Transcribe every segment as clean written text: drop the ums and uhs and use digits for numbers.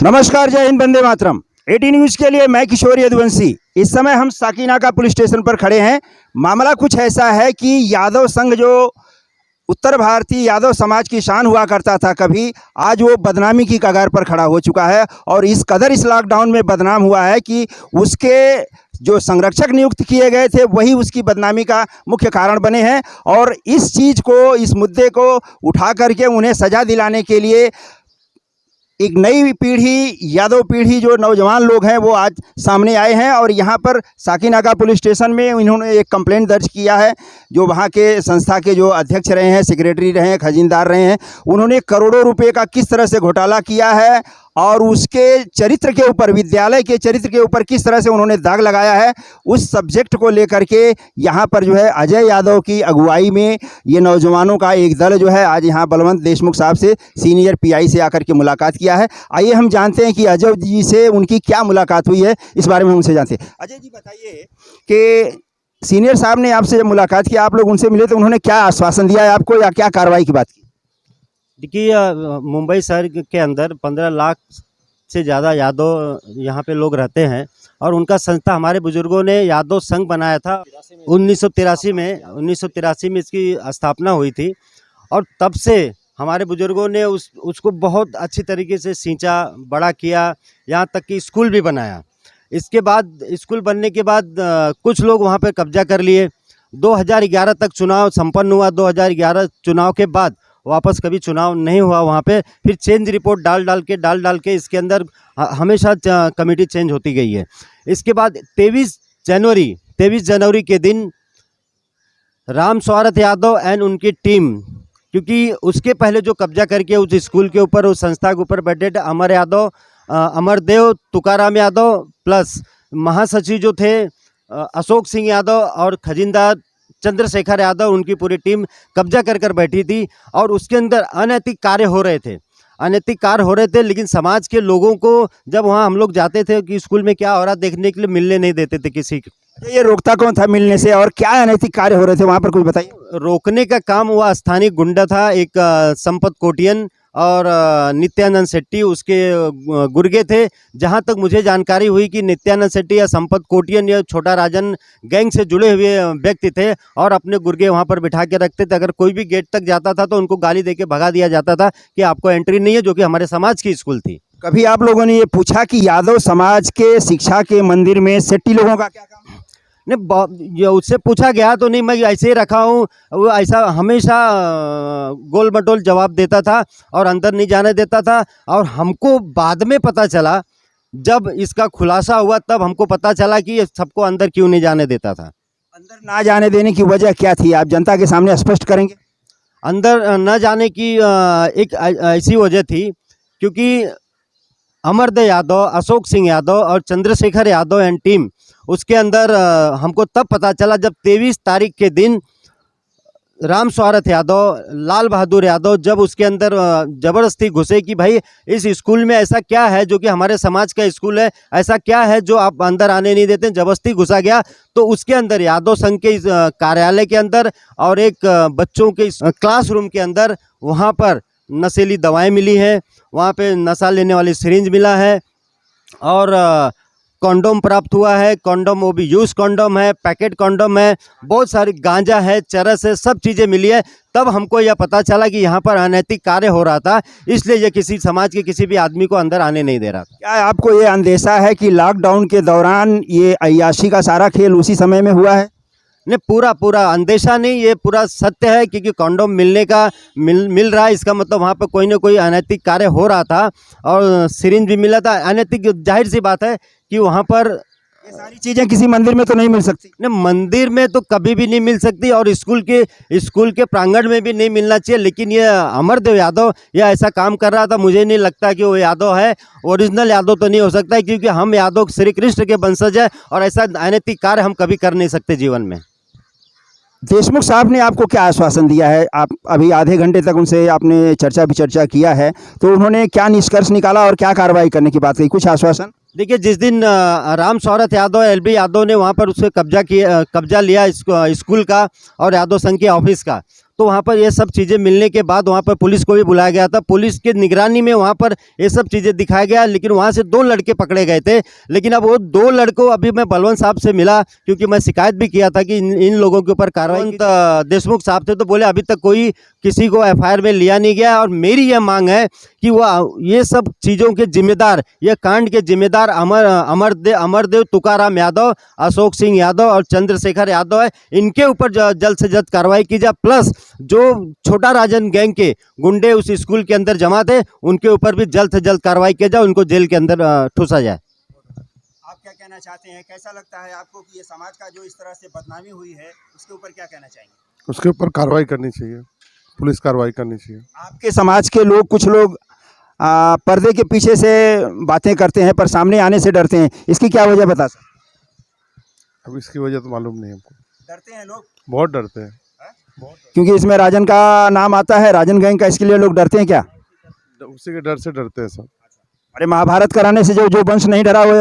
नमस्कार, जय हिंद, वंदे मातरम। 18 न्यूज के लिए मैं किशोर यदुवंशी। इस समय हम साकीनाका पुलिस स्टेशन पर खड़े हैं। मामला कुछ ऐसा है कि यादव संघ जो उत्तर भारतीय यादव समाज की शान हुआ करता था कभी, आज वो बदनामी की कगार पर खड़ा हो चुका है और इस कदर इस लॉकडाउन में बदनाम हुआ है कि उसके जो संरक्षक नियुक्त किए गए थे वही उसकी बदनामी का मुख्य कारण बने हैं। और इस चीज़ को, इस मुद्दे को उठा करके उन्हें सज़ा दिलाने के लिए एक नई पीढ़ी, यादव पीढ़ी, जो नौजवान लोग हैं वो आज सामने आए हैं और यहाँ पर साकीनाका पुलिस स्टेशन में इन्होंने एक कंप्लेंट दर्ज किया है। जो वहाँ के संस्था के जो अध्यक्ष रहे हैं, सेक्रेटरी रहे हैं, खजीनदार रहे हैं, उन्होंने करोड़ों रुपए का किस तरह से घोटाला किया है और उसके चरित्र के ऊपर, विद्यालय के चरित्र के ऊपर किस तरह से उन्होंने दाग लगाया है, उस सब्जेक्ट को लेकर के यहाँ पर जो है अजय यादव की अगुवाई में ये नौजवानों का एक दल जो है आज यहाँ बलवंत देशमुख साहब से, सीनियर पीआई से आकर के मुलाकात किया है। आइए हम जानते हैं कि अजय जी से उनकी क्या मुलाकात हुई है, इस बारे में उनसे जानते हैं। अजय जी बताइए कि सीनियर साहब ने आपसे जब मुलाकात किया, आप लोग उनसे मिले तो उन्होंने क्या आश्वासन दिया है आपको या क्या कार्रवाई की बात की? देखिए, मुंबई शहर के अंदर 15 लाख से ज़्यादा यादव यहाँ पे लोग रहते हैं और उनका संस्था हमारे बुजुर्गों ने यादव संघ बनाया था 1983 में इसकी स्थापना हुई थी। और तब से हमारे बुजुर्गों ने उसको बहुत अच्छी तरीके से सींचा, बड़ा किया, यहाँ तक कि स्कूल भी बनाया। इसके बाद, स्कूल बनने के बाद कुछ लोग वहाँ पर कब्जा कर लिए। 2011 तक चुनाव संपन्न हुआ। 2011 चुनाव के बाद वापस कभी चुनाव नहीं हुआ वहाँ पे। फिर चेंज रिपोर्ट डाल डाल के इसके अंदर हमेशा कमेटी चेंज होती गई है। इसके बाद 23 जनवरी के दिन राम स्वारथ यादव एंड उनकी टीम, क्योंकि उसके पहले जो कब्जा करके उस स्कूल के ऊपर, उस संस्था के ऊपर बैठे थे अमर यादव, अमरदेव तुकाराम यादव, प्लस महासचिव जो थे अशोक सिंह यादव और खजीनदार चंद्रशेखर यादव, उनकी पूरी टीम कब्जा कर बैठी थी। और उसके अंदर अनैतिक कार्य हो रहे थे। लेकिन समाज के लोगों को जब वहाँ हम लोग जाते थे कि स्कूल में क्या हो रहा, देखने के लिए मिलने नहीं देते थे किसी को। ये रोकता कौन था मिलने से और क्या अनैतिक कार्य हो रहे थे वहाँ पर, कुछ बताइए। रोकने का काम हुआ स्थानीय गुंडा था, एक संपत कोटियन और नित्यानंद शेट्टी उसके गुर्गे थे। जहां तक मुझे जानकारी हुई कि नित्यानंद शेट्टी या संपत कोटियन या छोटा राजन गैंग से जुड़े हुए व्यक्ति थे और अपने गुर्गे वहां पर बिठा के रखते थे। अगर कोई भी गेट तक जाता था तो उनको गाली देके भगा दिया जाता था कि आपको एंट्री नहीं है, जो कि हमारे समाज की स्कूल थी। कभी आप लोगों ने ये पूछा कि यादव समाज के शिक्षा के मंदिर में शेट्टी लोगों का क्या काम है? नहीं, उससे पूछा गया तो नहीं, मैं ऐसे ही रखा हूँ। वो ऐसा हमेशा गोल मटोल जवाब देता था और अंदर नहीं जाने देता था। और हमको बाद में पता चला, जब इसका खुलासा हुआ तब हमको पता चला कि ये सबको अंदर क्यों नहीं जाने देता था। अंदर ना जाने देने की वजह क्या थी, आप जनता के सामने स्पष्ट करेंगे? अंदर न जाने की एक ऐसी वजह थी क्योंकि अमरदेव यादव, अशोक सिंह यादव और चंद्रशेखर यादव एंड टीम, उसके अंदर हमको तब पता चला जब 23 तारीख के दिन राम स्वारथ यादव, लाल बहादुर यादव जब उसके अंदर ज़बरदस्ती घुसे कि भाई इस स्कूल में ऐसा क्या है जो कि हमारे समाज का स्कूल है, ऐसा क्या है जो आप अंदर आने नहीं देते, ज़बरदस्ती घुसा गया। तो उसके अंदर यादव संघ के कार्यालय के अंदर और एक बच्चों के क्लासरूम के अंदर वहाँ पर नशीली दवाएं मिली हैं, वहाँ पे नशा लेने वाली सिरिंज मिला है और कॉन्डोम प्राप्त हुआ है। कॉन्डोम, वो भी यूज कॉन्डोम है, पैकेट कॉन्डोम है, बहुत सारी गांजा है, चरस है, सब चीज़ें मिली है। तब हमको यह पता चला कि यहाँ पर अनैतिक कार्य हो रहा था, इसलिए ये किसी समाज के किसी भी आदमी को अंदर आने नहीं दे रहा था। क्या आपको ये अंदेशा है कि लॉकडाउन के दौरान ये अय्याशी का सारा खेल उसी समय में हुआ है? नहीं, पूरा अंदेशा नहीं, ये पूरा सत्य है। क्योंकि कॉन्डोम मिल रहा है, इसका मतलब वहाँ पर कोई ना कोई अनैतिक कार्य हो रहा था और सिरिंज भी मिला था। अनैतिक, जाहिर सी बात है कि वहाँ पर ये सारी चीज़ें किसी मंदिर में तो नहीं मिल सकती। नहीं, मंदिर में तो कभी भी नहीं मिल सकती और स्कूल के प्रांगण में भी नहीं मिलना चाहिए। लेकिन ये अमरदेव यादव ये ऐसा काम कर रहा था, मुझे नहीं लगता कि वो यादव है, ओरिजिनल यादव तो नहीं हो सकता है, क्योंकि हम यादव श्री कृष्ण के वंशज है और ऐसा अनैतिक कार्य हम कभी कर नहीं सकते जीवन में। देशमुख साहब ने आपको क्या आश्वासन दिया है? आप अभी आधे घंटे तक उनसे आपने चर्चा किया है, तो उन्होंने क्या निष्कर्ष निकाला और क्या कार्रवाई करने की बात कही, कुछ आश्वासन? देखिए, जिस दिन राम स्वारथ यादव, एलबी यादव ने वहाँ पर उससे कब्जा लिया स्कूल का और यादव संघ के ऑफिस का, तो वहाँ पर ये सब चीज़ें मिलने के बाद वहाँ पर पुलिस को भी बुलाया गया था। पुलिस की निगरानी में वहाँ पर ये सब चीज़ें दिखाया गया, लेकिन वहाँ से 2 लड़के पकड़े गए थे। लेकिन अब वो 2 लड़कों, अभी मैं बलवंत साहब से मिला, क्योंकि मैं शिकायत भी किया था कि इन लोगों के ऊपर कार्रवाई देशमुख साहब थे, तो बोले अभी तक कोई किसी को एफआईआर में लिया नहीं गया। और मेरी यह मांग है कि वो ये सब चीज़ों के जिम्मेदार, ये कांड के जिम्मेदार अमरदेव तुकाराम यादव, अशोक सिंह यादव और चंद्रशेखर यादव है, इनके ऊपर जल्द से जल्द कार्रवाई की जाए। प्लस जो छोटा राजन गैंग के गुंडे उस स्कूल के अंदर जमा थे, उनके ऊपर भी जल्द से जल्द कार्रवाई की जाए, उनको जेल के अंदर ठूसा जाए। आप क्या कहना चाहते हैं, कैसा लगता है आपको कि ये समाज का जो इस तरह से बदनामी हुई है उसके ऊपर क्या कहना चाहेंगे? उसके ऊपर कार्रवाई करनी चाहिए, पुलिस कार्रवाई करनी चाहिए। आपके समाज के लोग, कुछ लोग पर्दे के पीछे से बातें करते हैं पर सामने आने से डरते हैं, इसकी क्या वजह बता सकते? अब इसकी वजह तो मालूम नहीं हमको। डरते हैं लोग, बहुत डरते हैं। क्योंकि इसमें राजन का नाम आता है, राजन गैंग का, इसके लिए लोग डरते हैं क्या? उसी के डर से डरते हैं सब। अरे महाभारत कराने से जो वंश नहीं डरा वो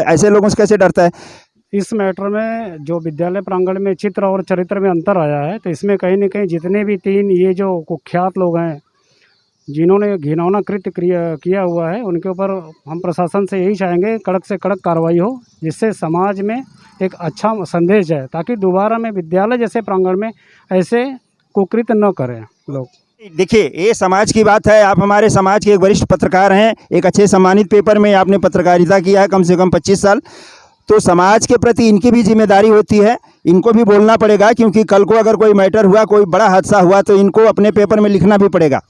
ऐसे लोगों से कैसे डरता है? इस मैटर में जो विद्यालय प्रांगण में चित्र और चरित्र में अंतर आया है, तो इसमें कहीं न कहीं जितने भी 3 ये जो कुख्यात लोग हैं जिन्होंने घिनौना कृत्य किया हुआ है, उनके ऊपर हम प्रशासन से यही चाहेंगे कड़क से कड़क कार्रवाई हो, जिससे समाज में एक अच्छा संदेश है, ताकि दोबारा में विद्यालय जैसे प्रांगण में ऐसे कुकृत्य न करें लोग। देखिए, ये समाज की बात है। आप हमारे समाज के एक वरिष्ठ पत्रकार हैं, एक अच्छे सम्मानित पेपर में आपने पत्रकारिता किया है कम से कम 25 साल, तो समाज के प्रति इनकी भी जिम्मेदारी होती है, इनको भी बोलना पड़ेगा, क्योंकि कल को अगर कोई मैटर हुआ, कोई बड़ा हादसा हुआ, तो इनको अपने पेपर में लिखना भी पड़ेगा।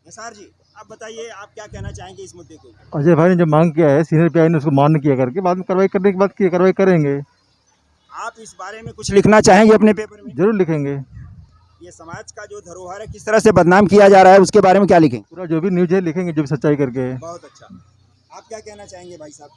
निसार जी, आप बताइए, आप क्या कहना चाहेंगे इस मुद्दे को? अजय भाई ने जो मांग किया है, सीनियर पीआई ने उसको मान्य किया करके बाद में कार्रवाई करने के बाद की कार्रवाई करेंगे। आप इस बारे में कुछ लिखना चाहेंगे अपने पेपर में? जरूर लिखेंगे। ये समाज का जो धरोहर है किस तरह से बदनाम किया जा रहा है उसके बारे में क्या लिखेंगे? पूरा जो भी न्यूज़ है लिखेंगे, जो भी सच्चाई करके। बहुत अच्छा। आप क्या कहना चाहेंगे भाई साहब?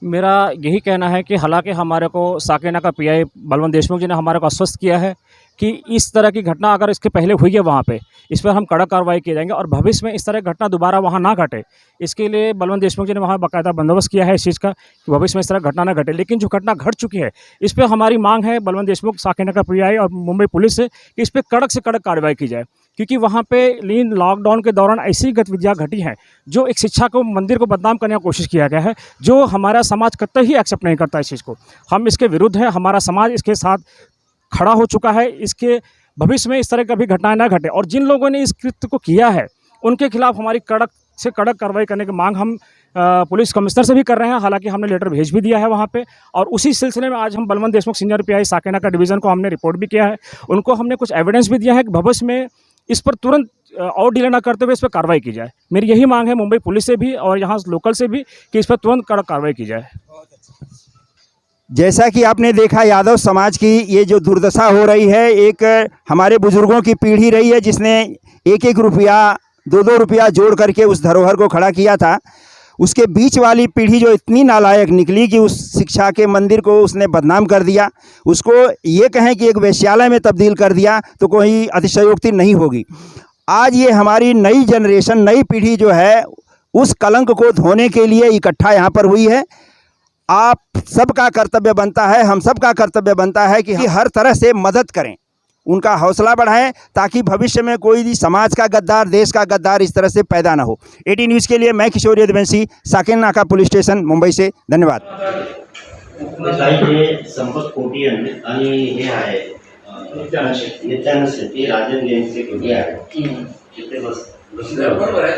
मेरा यही कहना है कि हालांकि हमारे को साकेना का पीआई बलवंत देशमुख जी ने हमारे को आश्वस्त किया है कि इस तरह की घटना अगर इसके पहले हुई है वहाँ पे, इस पर हम कड़क कार्रवाई किए जाएंगे और भविष्य में इस तरह की घटना दोबारा वहाँ ना घटे, इसके लिए बलवंत देशमुख जी ने वहाँ बाकायदा बंदोबस्त किया है इस चीज़ का कि भविष्य में इस तरह घटना ना घटे। लेकिन जो घटना घट चुकी है, इस पर हमारी मांग है बलवंत देशमुख, साकेना का पीआई और मुंबई पुलिस से कि इस पर कड़क से कड़क कार्रवाई की जाए, क्योंकि वहाँ पे लॉकडाउन के दौरान ऐसी गतिविधियाँ घटी हैं जो एक शिक्षा को, मंदिर को बदनाम करने की कोशिश किया गया है, जो हमारा समाज कतई ही एक्सेप्ट नहीं करता इस चीज़ को। हम इसके विरुद्ध हैं, हमारा समाज इसके साथ खड़ा हो चुका है। इसके भविष्य में इस तरह की कभी घटनाएं ना घटे और जिन लोगों ने इस कृत्य को किया है उनके खिलाफ हमारी कड़क से कड़क कार्रवाई करने की मांग हम पुलिस कमिश्नर से भी कर रहे हैं। हालांकि हमने लेटर भेज भी दिया है वहाँ पे, और उसी सिलसिले में आज हम बलवंत देशमुख सीनियर पीआई साकेना का डिवीज़न को हमने रिपोर्ट भी किया है। उनको हमने कुछ एविडेंस भी दिया है कि भविष्य में इस पर तुरंत और डिले ना करते हुए इस पर कार्रवाई की जाए। मेरी यही मांग है मुंबई पुलिस से भी और यहाँ लोकल से भी कि इस पर तुरंत कड़क कार्रवाई की जाए। जैसा कि आपने देखा, यादव समाज की ये जो दुर्दशा हो रही है, एक हमारे बुजुर्गों की पीढ़ी रही है जिसने 1-1 रुपया 2-2 रुपया जोड़ करके उस धरोहर को खड़ा किया था। उसके बीच वाली पीढ़ी जो इतनी नालायक निकली कि उस शिक्षा के मंदिर को उसने बदनाम कर दिया, उसको ये कहें कि एक वेश्यालय में तब्दील कर दिया, तो कोई अतिशयोक्ति नहीं होगी। आज ये हमारी नई जनरेशन, नई पीढ़ी जो है, उस कलंक को धोने के लिए इकट्ठा यहाँ पर हुई है। आप सबका कर्तव्य बनता है, हम सबका कर्तव्य बनता है कि हर तरह से मदद करें, उनका हौसला बढ़ाएं, ताकि भविष्य में कोई भी समाज का गद्दार, देश का गद्दार इस तरह से पैदा ना हो। 18 न्यूज़ के लिए मैं किशोर यदुवंशी, साकेना का पुलिस स्टेशन, मुंबई से। धन्यवाद। संपत कोटी आणि हे आहे नित्यानंद शेट्टी राजन गँगचे कोटी आहे तिथे बरोबर आहे।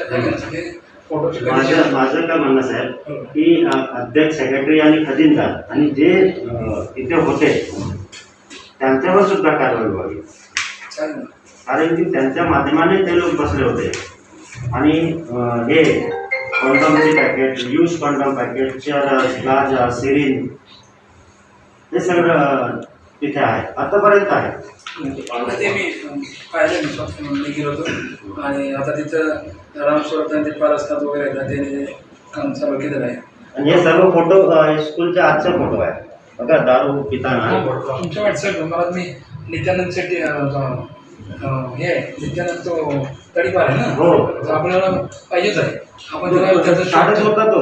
माझं काय म्हणणं साहेब की अध्यक्ष, सेक्रेटरी आणि खजिनदार आणि जे इथे होते त्यांच्यावर सुद्धा कारवाई व्हावी, कारण की त्यांच्या माध्यमाने ते लोक बसले होते आणि हे कॉन्डॉमचे पॅकेट, यूज कॉन्डॉम पॅकेट, गाज, सिरिंज, हे सगळं तिथे आहे, आतापर्यंत आहे। ते मी पाहिलं, मी गेलो होतो आणि आता तिथं रामस्वरात ते पारसनाथ वगैरे आहेत, त्याने काम चालू केलेलं आहे। आणि हे सर्व फोटो स्कूलचे आजचे फोटो आहे बघा, दारू पिताना। तुमच्या व्हॉट्सअप मला मी नित्यानंद शेट्टी हे नित्यानंद तो तडीपार आहे ना, हो, आपल्याला पाहिजेच आहे। आपण त्याचा स्टार्टच होता तो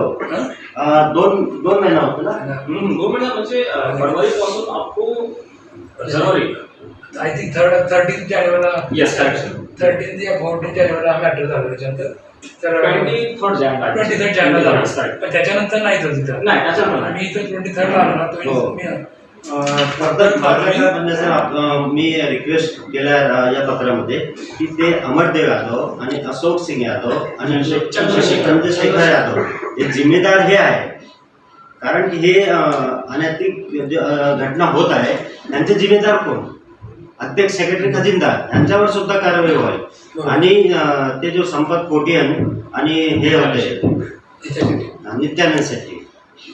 2 महिना होता ना, 2 महीना म्हणजे फरवरी पासून आपको जनवरी आय थिंक 13 जानेवारीला Yes, correct, sir. 13 या 14 जानेवारीला हा मॅटर झाला त्याच्यानंतर. तर 23rd January. 23 जानेवारीला Yes, झाला. correct. पण त्याच्यानंतर नाही तो तिथं. नाही, त्याच्यानंतर नाही. मी इथं 23 ला आलो ना तो हो. मी मी रिक्वेस्ट केला या पत्रामध्ये की ते अमरदेव यादव आणि अशोक सिंग यादव आणि चंद्रशेखर यादव हे जिम्मेदार हे आहे. कारण की हे अनैतिक घटना होत आहे त्यांचे जिम्मेदार कोण, अध्यक्ष सेक्रेटरी खजिनदार यांच्यावर सुद्धा कारवाई व्हावी. आणि ते जो संपत कोटियन आणि हे होते नित्यानंद शेट्टी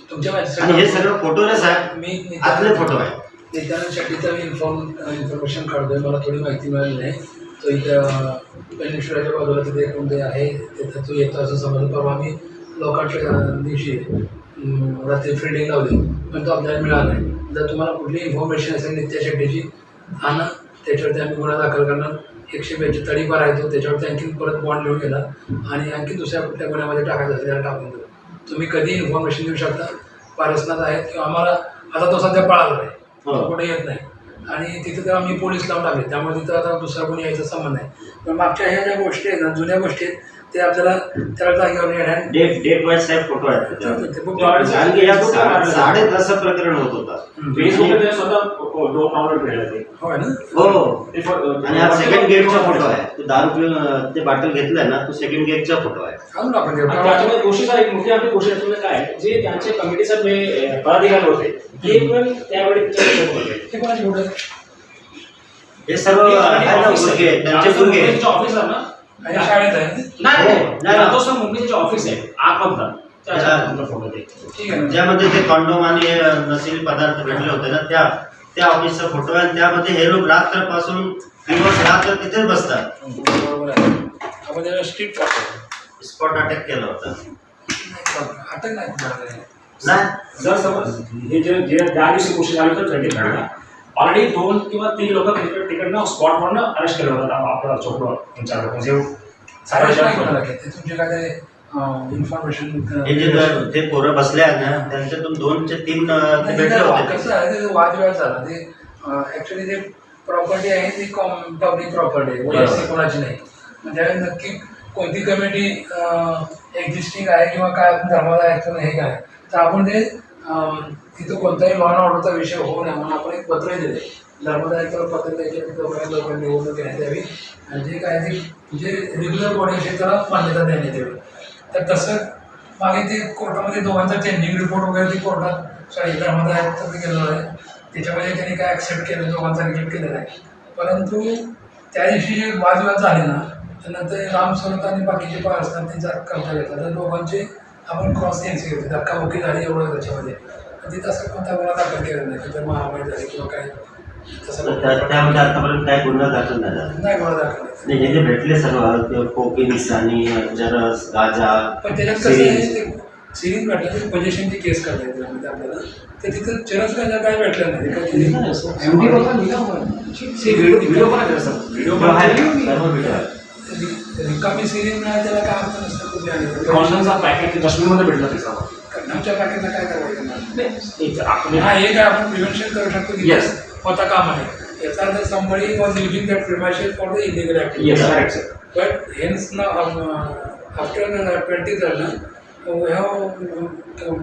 तुमच्या आणि हे सगळं फोटो ना साहेब मी आतले फोटो आहे. नित्यानंद शेट्टीचा मी इन्फॉर्मेशन काढतोय, मला थोडी माहिती मिळाली नाही. तो इथं पेनेश्वराच्या बाजूला तिथे कोणते आहे तिथं तो येतो असं समजलं. परवा आम्ही लोकांच्या दिवशी रात्री फ्रीडिंग लावली पण तो आपल्याला मिळाला नाही. जर तुम्हाला कुठली इन्फॉर्मेशन असेल नित्या शेट्टीची आणा, त्याच्यावरती आम्ही गुन्हा दाखल करणार. 142 तडीपार आहे तो, त्याच्यावरती आणखी परत बॉन्ड लिहून गेला आणि आणखी दुसऱ्या कुठल्या गुन्ह्यामध्ये टाकायचं असेल त्याला टाकून देतो. तुम्ही कधी इन्फॉर्मेशन देऊ शकता. पारसनाथ आहेत किंवा आम्हाला आता तो सध्या पळाला आहे, तो कुठे येत नाही आणि तिथं तर आम्ही पोलीस लावून टाकले, त्यामुळे तिथं आता दुसरा कोणी यायचा संबंध नाही. पण मागच्या ह्या ज्या गोष्टी आहेत ना, जुन्या गोष्टी आहेत, ते आपल्याला त्याला जागेवर येणार. डेट वाईज साहेब फोटो आहेत. कारण की या 10:30 प्रकरण होत होता. फेसबुकवर स्वतः डोर डाउनलोड केलेला ते. होय ना. हो. आणि हा सेकंड गेटचा फोटो आहे. तो दारू पिऊन ते बाटल घेतलाय ना, तो सेकंड गेटचा फोटो आहे. आणून आपण आणि त्याच्यामध्ये गोष्टीचा एक मोठी आपली गोष्ट असलेलं काय आहे, जे त्यांचे कमिटीचे पदाधिकारी होते ते पण त्यावेळी त्याच्यावर होते. ते कोणाची फोटो आहे? हे सर्व आहे ना मुलगे, त्यांचे मुलगे. ऑफिसर ना आणि शाळेत आहे. नाही तो सर मुंबईचे ऑफिस आहे आतमधला त्याच्या फोटो ते. ठीक आहे ना. ज्यामध्ये ते कॉन्डोम आणि नशीली पदार्थ भेटले होते ना, त्या ऑफिसचा फोटो आहे. त्यामध्ये हे लोक रात्रपासून दिवस रात्र तिथेच बसतात. बरोबर आहे. आपण त्याला स्ट्रीट काढतो. स्पॉट अटॅक केला होता. अटक नाही झालं आहे. नाही जर समज हे जे त्या दिवशी गोष्टी झाली तर 23 ऑलरेडी 2 किंवा 3 लोक तिकडनं स्पॉटवरनं अरेस्ट केलं होतं आपला चोपडा तुमच्या म्हणजे अरेस्ट नाही कोणाला केलं. ते तुमचे काय ते इन्फॉर्मेशन हे जे ते पोरं बसले आहेत ना, त्यांच्यातून 2 ते 3 ते भेटले होते. कसं आहे ते वादविवाद झाला. ते ॲक्च्युली जे प्रॉपर्टी आहे ती पब्लिक प्रॉपर्टी आहे, वैयक्तिक कोणाची नाही. म्हणजे नक्की कोणती कमिटी एक्झिस्टिंग आहे किंवा काय धर्माला ॲक्च्युअल हे काय, तर आपण ते तिथं कोणताही लॉ अँड ऑर्डरचा विषय होऊ नये म्हणून आपण एक पत्र दिले. धर्मदायकाला पत्र द्यायचे लोकांनी निवडणूक घेण्यात यावी आणि जे काय ते जे रेग्युलर बॉडी असेल त्याला मान्यता देण्यात यावी. तर तसं मागे ते कोर्टामध्ये दोघांचा चेंजिंग रिपोर्ट वगैरे ते कोर्टात धर्मदायकचं केलेलं आहे. त्याच्यामध्ये त्यांनी काय ॲक्सेप्ट केलं, दोघांचा रिजेक्ट केलेला आहे. परंतु त्या दिवशी जे वादविवाद झाले ना, त्यानंतर राम स्वरूप आणि बाकीचे पाय असतात त्यांचा करता घेतला. तर दोघांचे आपण क्रॉस एन्सी घेतली, धक्काबुक्की झाली एवढं त्याच्यामध्ये. तिथं असं कोणता गुन्हा दाखल केला नाही तर महामारी झाली किंवा काय तसं त्यामध्ये आतापर्यंत काय गुन्हा दाखल नाही झाला. नाही गुन्हा दाखल नाही. हे जे भेटले सर्व कोकिन्स आणि जरस गाजा, पण त्याच्यात कसं आहे ते सिरीज भेटलं तर पोझिशनची केस करता येते त्यामध्ये आपल्याला. तर तिथं चरस गाजा काय भेटलं नाही काहीतरी रिकामी सिरीज मिळाली त्याला काय अर्थ नसतं. कुठल्या कॉन्सनचा पॅकेट काश्मीरमध्ये भेटला त्याचा आमच्या पॅकेटला काय करायचं नाही. हा एक आपण प्रिव्हेन्शन करू शकतो की Yes. होता कामा नये. याचा अर्थ somebody was using that premises for the illegal activity. Yes, correct, sir. But hence now after 23rd we have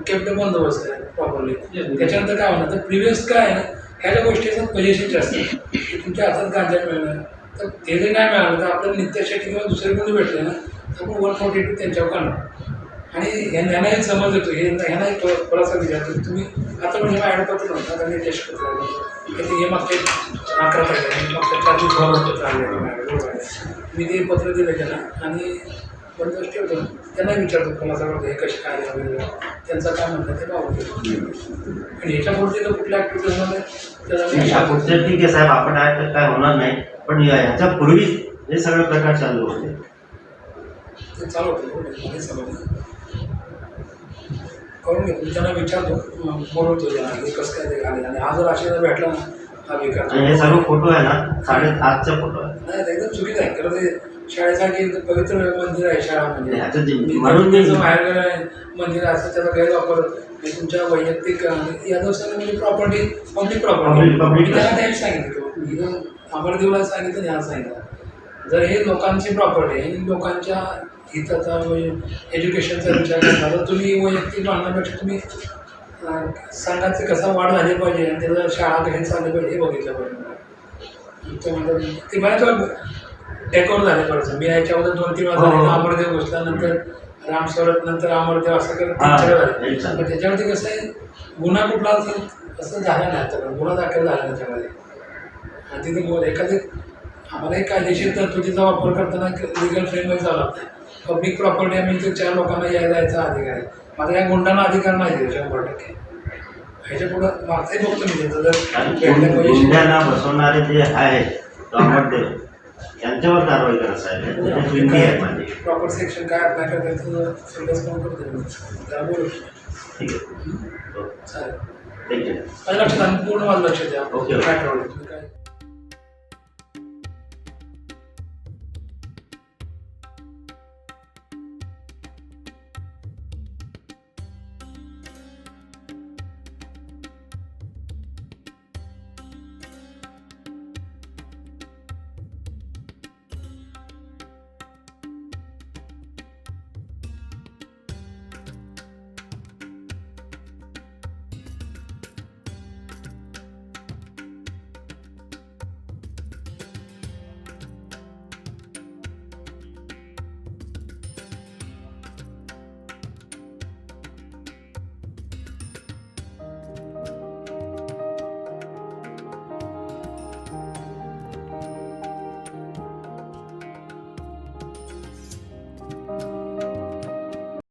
kept the बंदोबस्त प्रॉपरली. त्याच्यानंतर काय होणार तर प्रिव्हियस काय आहे ना ह्या ज्या गोष्टी असतात पोझिशनच्या असतात की तुमच्या हातात गांजा मिळणार तर ते जरी नाही मिळालं तर आपल्याला नित्य शेट्टी किंवा दुसरे कोणी भेटले ना तर आपण 142 त्यांच्यावर करणार. आणि ह्यांना एक समज येतो ह्यांना एक थोडासा विचारतो तुम्ही आता म्हणजे ॲडपत्र नव्हतं आता टेस्ट पत्र हे मागचे 11 तारखेला मागच्या 4 दिवस चालले. मी ते पत्र दिलं त्यांना आणि बंदोबस्त ठेवतो त्यांना विचारतो कोणाचा हे कसे काय वगैरे त्यांचं काय म्हणतात ते पाहतो. आणि ह्याच्या पुढचे तर कुठल्या ॲक्टिव्हिटीजमध्ये त्याला ठीक आहे साहेब आपण आहे तर काय होणार नाही. पण ह्याच्या पूर्वी हे सगळे प्रकार चालू होते. ते चालू होतं समजलं करून घेतो त्यांना विचारतो बोलवतो त्यांना कसं काय ते घालेल. आणि हा जर आशीर्वाद भेटला ना हा विकास हे सर्व फोटो आहे ना 8:30चा फोटो आहे. नाही ते एकदम चुकीचं आहे. खरं ते शाळेसाठी पवित्र मंदिर आहे शाळा म्हणजे म्हणून मी बाहेर गेलं मंदिर असं त्याचा गैरवापर म्हणजे तुमच्या वैयक्तिक यादव संघ म्हणजे प्रॉपर्टी पब्लिक प्रॉपर्टी त्याला त्याने सांगितलं इथं अमरदेवला सांगितलं आणि ह्याला सांगितलं जर हे लोकांची प्रॉपर्टी आहे आणि लोकांच्या हिताचा एज्युकेशनचा विचार करता तर तुम्ही वैयक्तिक भांडण्यापेक्षा तुम्ही संघाचे कसा वाढ झाली पाहिजे आणि त्याला शाळा कशी चालली पाहिजे हे बघितलं पाहिजे ते म्हणतात ते बऱ्याच वेळा डेकोर झाले पाहिजे मी याच्यामध्ये 2-3 वेळा झाले अमरदेव घोषला नंतर रामस्वरत नंतर अमरदेव असं करत 3-4 झाले पण त्याच्यावरती कसं आहे गुन्हा कुठला असं झाला नाही आता गुन्हा दाखल झाला त्याच्यामध्ये आणि तिथे एखादे आम्हाला एक कायदेशीर तरतुदीचा वापर करताना लिगल फ्रेमवर्क जावं लागतं पब्लिक प्रॉपर्टी आम्ही इथे 4 लोकांना यायचा अधिकार आहे माझा या गुंडांना अधिकार नाही दिला 100% ह्याच्या पुढं मागचाही बघतो मी त्यांचं जर गुंड्यांना बसवणारे जे आहेत त्यांच्यावर कारवाई करा साहेब प्रॉपर सेक्शन काय अप्लाय करतात सिलेबस पण करतो त्याला बोलू ठीक आहे चालेल थँक्यू माझ्या लक्षात पूर्ण माझं लक्षात द्या ओके. काय